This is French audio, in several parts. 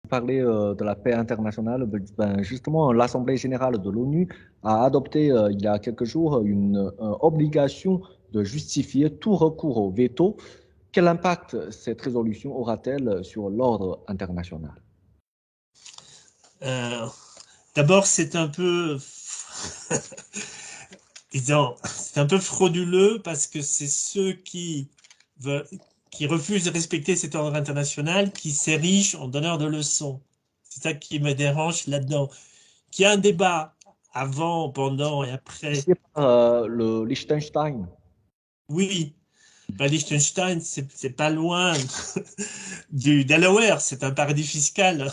Parler de la paix internationale, justement, l'Assemblée générale de l'ONU a adopté il y a quelques jours une obligation de justifier tout recours au veto. Quel impact cette résolution aura-t-elle sur l'ordre international? Euh, D'abord, c'est un peu, disons, c'est un peu frauduleux parce que c'est ceux veulent, qui refusent de respecter cet ordre international qui s'érigent en donneurs de leçons. C'est ça qui me dérange là-dedans. Qu'il y a un débat avant, pendant et après. Initié par le Liechtenstein. Oui, ben Liechtenstein, c'est pas loin du Delaware, c'est un paradis fiscal.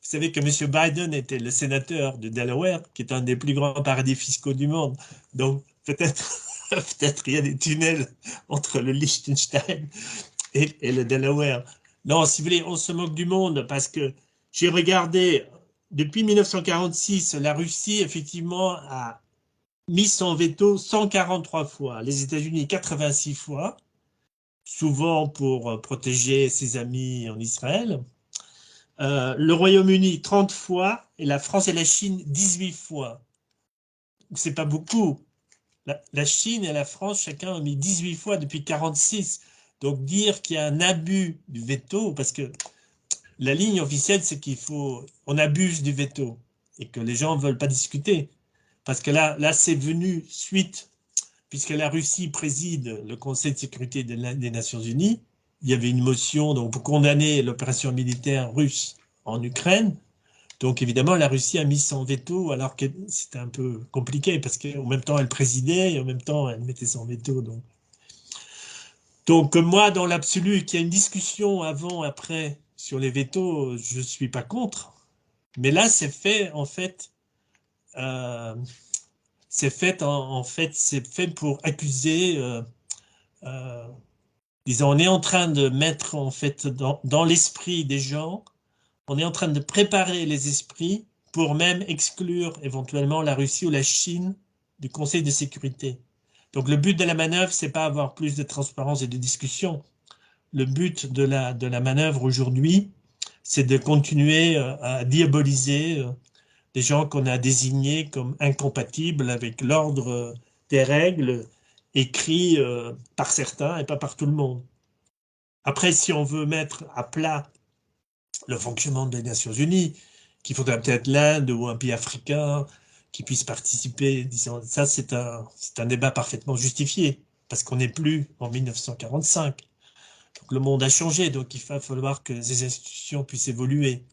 Vous savez que M. Biden était le sénateur du Delaware, qui est un des plus grands paradis fiscaux du monde. Donc peut-être peut-être il y a des tunnels entre le Liechtenstein et le Delaware. Non, si vous voulez, on se moque du monde parce que j'ai regardé, depuis 1946, la Russie, effectivement, a mis son veto 143 fois, les États-Unis 86 fois, souvent pour protéger ses amis en Israël. Le Royaume-Uni 30 fois et la France et la Chine 18 fois. C'est pas beaucoup. La Chine et la France, chacun a mis 18 fois depuis 46. Donc dire qu'il y a un abus du veto, parce que la ligne officielle, c'est on abuse du veto et que les gens ne veulent pas discuter. Parce que là c'est venu suite, puisque la Russie préside le Conseil de sécurité des Nations Unies. Il y avait une motion donc, pour condamner l'opération militaire russe en Ukraine. Donc évidemment, la Russie a mis son veto alors que c'était un peu compliqué parce qu'en même temps, elle présidait et en même temps, elle mettait son veto. Donc moi, dans l'absolu, qu'il y a une discussion avant, après sur les vétos, je suis pas contre. Mais là, euh, c'est fait pour accuser. Euh, Disons, on est en train de mettre en fait dans l'esprit des gens, on est en train de préparer les esprits pour même exclure éventuellement la Russie ou la Chine du Conseil de sécurité. Donc le but de la manœuvre, c'est pas avoir plus de transparence et de discussion. Le but de la manœuvre aujourd'hui, c'est de continuer à diaboliser des gens qu'on a désignés comme incompatibles avec l'ordre des règles écrits par certains et pas par tout le monde. Après, si on veut mettre à plat le fonctionnement des Nations Unies, qu'il faudrait peut-être l'Inde ou un pays africain qui puisse participer, disons, ça c'est un débat parfaitement justifié, parce qu'on n'est plus en 1945. Donc le monde a changé, donc il va falloir que ces institutions puissent évoluer.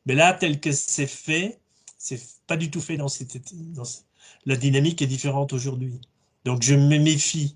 Mais là, tel que c'est pas du tout fait dans la dynamique est différente aujourd'hui. Donc je me méfie